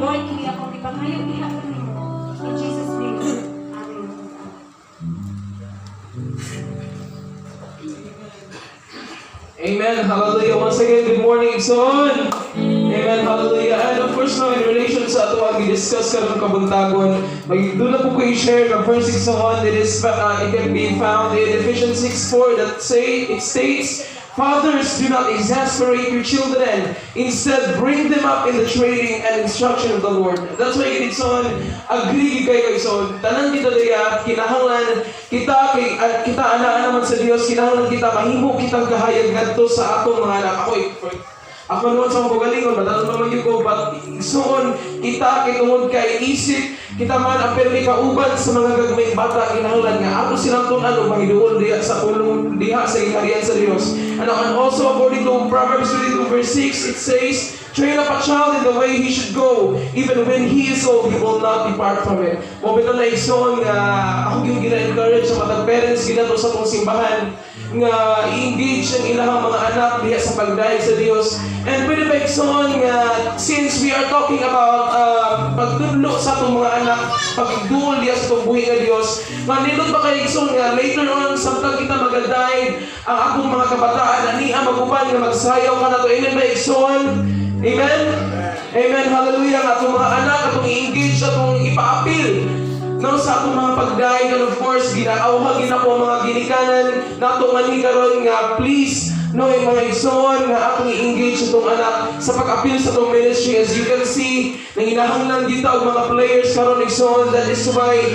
Lord, kini akong ipangayo diha kanimo. In Jesus' name. Amen. Amen. Hallelujah. Once again, good morning, son. Amen. Hallelujah. And of course, now in relation sa ato ang i-discuss karong kabuntagon, magdula po ko i-share ng verse 6 on it can be found in Ephesians 6:4 that it states, "Fathers, do not exasperate your children. Instead, bring them up in the training and instruction of the Lord." That's why it is on agree kayo son. Tanan kita daya kinahanglan kita anaa naman sa Dios, kinahanglan kita mahimo kitang kahayag ngadto sa atong mga anak. Ako naman sa mga galingon, batalon naman yung ko, but soon, kita, kitungod kay isip, kita man ang perli kauban sa mga gagmayng bata, kinahanglan nga, ako silang tunano, mahiduol diha sa ulong, diha sa iharian sa Diyos. And also, according to Proverbs 22 verse 6, it says, "Train up a child in the way he should go, even when he is old, he will not depart from it." Mobito na ison nga, ako yung gina-encourage sa matag parents, ginato sa itong simbahan, nga i-engage ang ilang mga anak diha sa pagdaig sa Dios. And pwede ba ison nga, since we are talking about pagtudlo sa itong mga anak, pagduol diha sa itong buhi nga Dios, manindot ba kayo ison nga, later on, samtang kita magadaig, ang akong mga kabataan, ani ang maguban nga magsayaw ka na to, amen ba ison? Amen? Amen, hallelujah, nga itong mga anak, itong i-engage, itong ipa-appeal no, sa atong mga pagdaig, and of course, ginaawhag na po mga ginikanan na itong manikaron nga, please, no, yung mga igsoon nga atong i-engage itong anak sa pag-appeal sa itong ministry. As you can see, nanginahanglan dito ang mga players karon igsoon. That is why,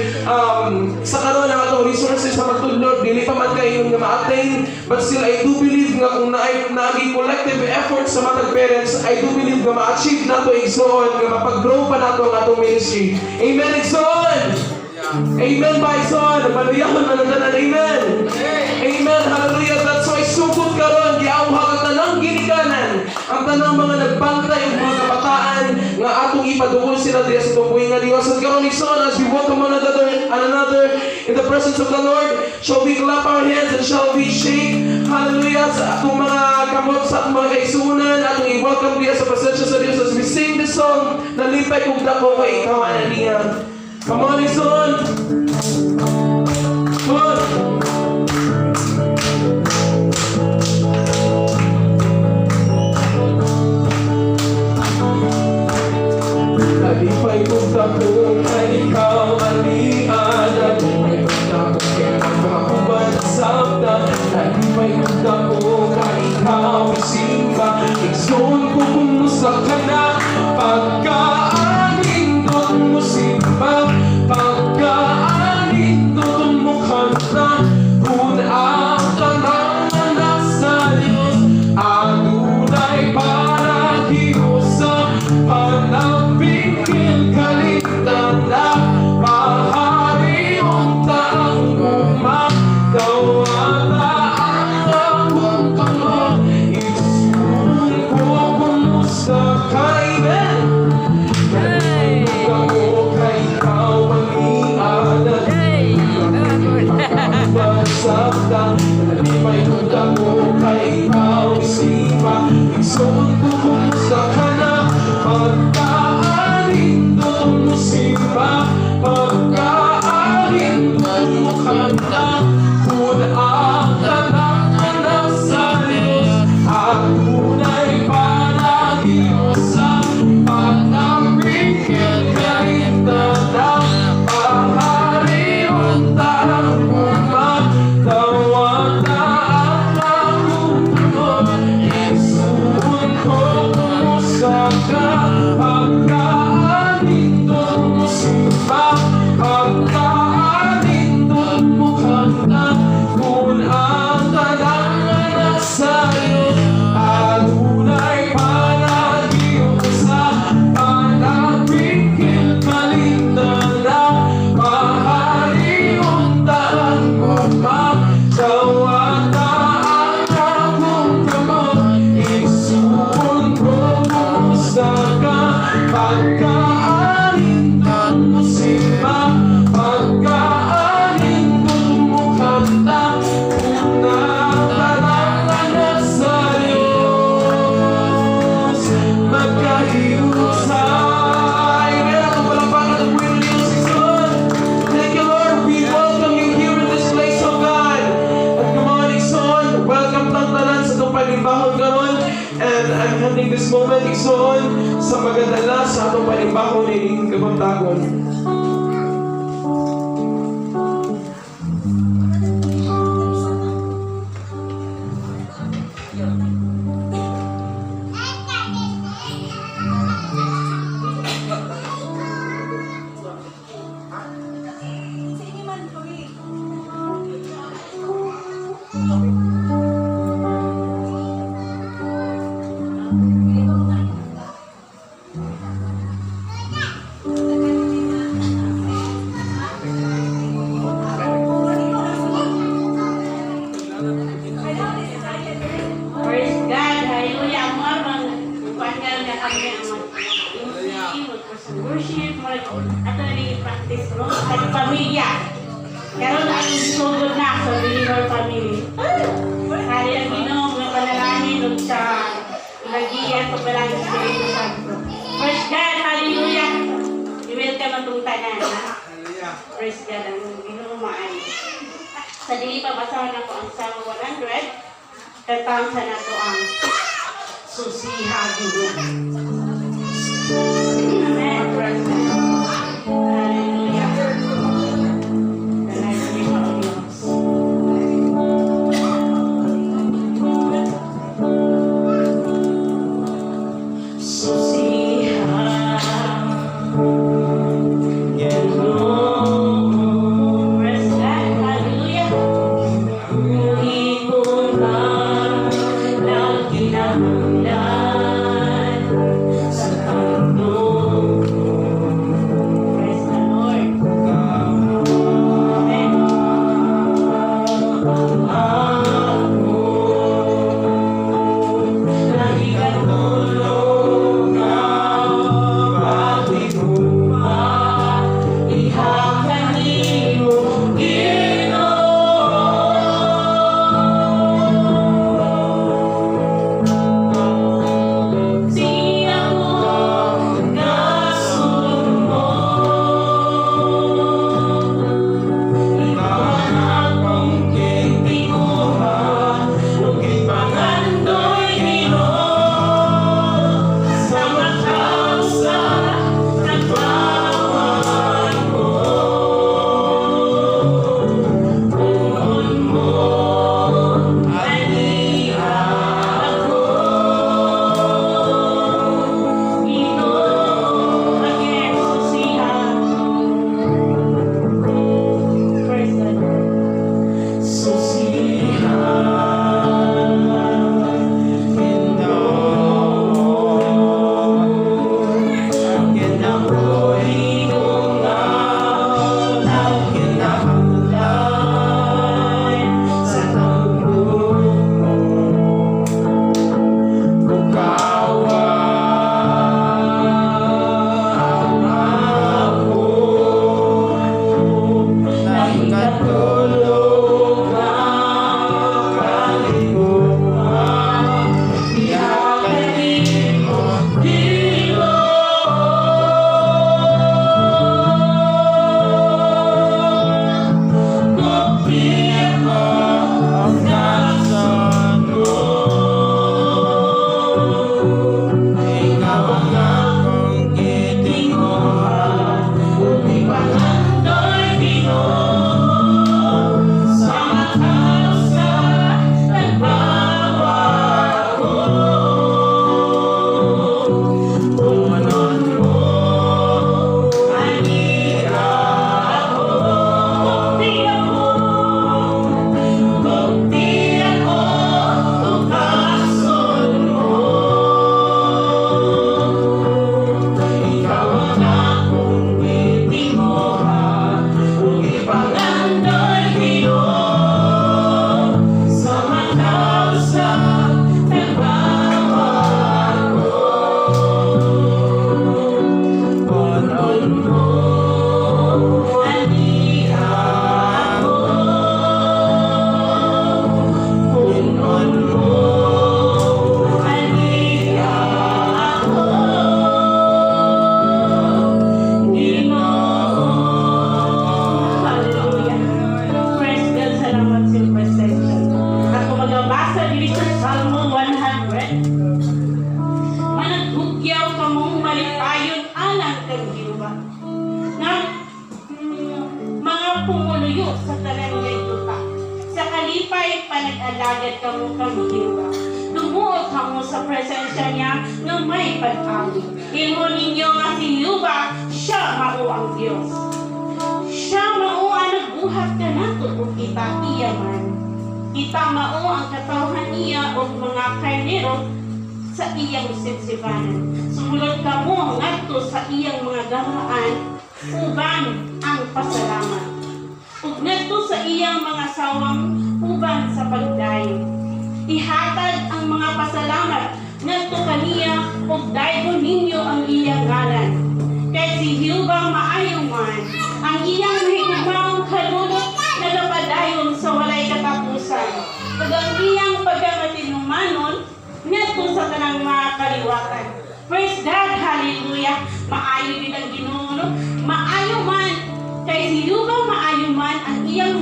sa karon ang atong resources sa pagtudlod, dili pa man kayo nga ma-attain, but still, I do believe nga kung naagi collective effort sa matag parents, I do believe nga ma-achieve nato igsoon, nga mapag-grow pa nato ang atong ministry. Amen, igsoon! Amen, by son. Maluyahon na natanan. Amen. Amen. Hallelujah. That's why sugod karon giawhag ang tanang ginikanan, ang tanang mga nagbantay ug mga kabataan nga atong ipaduol sila diha sa tubuhi nga Dios. At karon igsoon, as we welcome one another in the presence of the Lord, shall we clap our hands and shall we shake? Hallelujah. Sa atong mga kamot, sa atong mga kaigsunan, atong i-welcome diha sa presensya sa Dios as we sing this song na lipay kung dako kay ikaw ananiya. Come on, son. Come on. Nalipay kong takong na ikaw alian. Nalipay kong takong kaya makakuban at sabda. Nalipay kong takong na ikaw isimba. Ikson ko kumusta ka na pagkaanindot mo simba. Pagkaanindot mo kanta. Kung ang tanang anak sa Diyos, adunay para Diyos sa panagpikil kalitan na mahari unta ang umagawala ang akong kamot. Isun ko kumusta ka, amen? Nalipay ko kay ikaw Amen. I'm handing this moment, igsoon, sa magadala sa atong panibako ni kabangtagon. Sige man po eh. Praise God, hallelujah. Ang mga pangkal na kami ang worship, ato na practice mo, at pamilya. Karoon ang sugod na sa believer family. Hari ang Ginoo nga panalangin ug sa nagiya sa palagi sa Espiritu Santo. Praise God, hallelujah. I-welcome ang itong tanan. Praise God, ang Ginoo maayo. Sa dili pa basahan ako ang Psalm 100. Katang sa nato ang susiha Ginoo. Amen. Praise God. Hallelujah. Hallelujah ang Diyos. Susiha Ginoo. Praise God. Hallelujah. Ikaw na lang kinahanglan Alagad ka mo kami, Hiwa. Lumuot ka mo sa presensya niya na may pag-awi. Ilmo ninyo nga si Hiwa, siya mao ang Diyos. Siya mao ang nagbuhat ka nato o kita iya man. Kita mao ang katawhan niya o mga karnero sa iyang sipsipanan. Sumulod ka mo ngadto sa iyang mga gamaan uban ang pasalamat. Ug ngadto sa iyang mga sawang uban sa pagdayo. Ihatag ang mga pasalamat ngadto kaniya ug daygon ninyo ang iyang ngalan. Kay si Jehovah maayo man, ang iyang higugmaong kalulot nagapadayon sa walay katapusan. Ug ang iyang pagkamatinumanon ngadto sa tanang mga kaliwatan. Praise God, hallelujah. Maayo din ang Ginoo, no? Maayo man kay si Jehovah maayo man ang iyang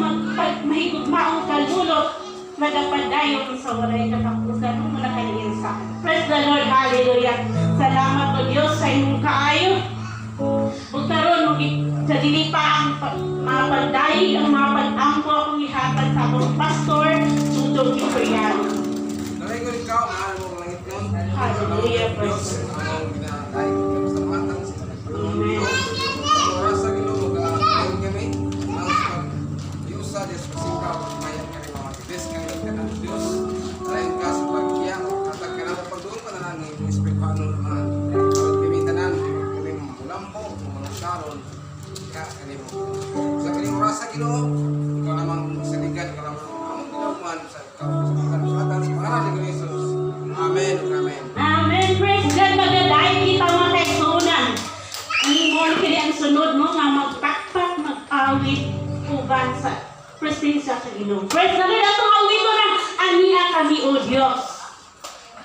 mahigugmaong kalulot nagapadayon sa walay katapusan ng mga kaniyang sa. Praise the Lord, hallelujah. Salamat o Diyos sa imong kaayo. Ug karon sa dili pa ang mga pagdayig, ang mga pag-ampo akong ihatag sa akong pastor, Tutong Kipriano. Dalay ko ikaw, mahal mo langit nun. Hallelujah, Diyos, praise the ang ginatay ko sa matang sa Amen. oras sa Ginoo, gagawin kami. Ang pag-iusa, Diyos, pasikaw, mayan kami mga Diyos, kami ka ng Diyos. Dahil ka sa pag-iyak, katag ka na pag-doon pa na lang, yung Espiritu naman. Pagod kami tanan, kami mulampo, mga saron, ka kanimo. Sa kanimo oras sa Ginoo, ikaw namang saligan, ikaw namang among ginawan sa kapusutan sa pangalan ni Jesus. Amen. Amen. Amen. Praise God. Magadahin kita mga kaisunan. Ang imong kini ang sunod mo nga magpakpak, mag-awit, uban sa presensya sa Ginoo. Praise the Lord. Atong awit ko na aniya kami o Diyos.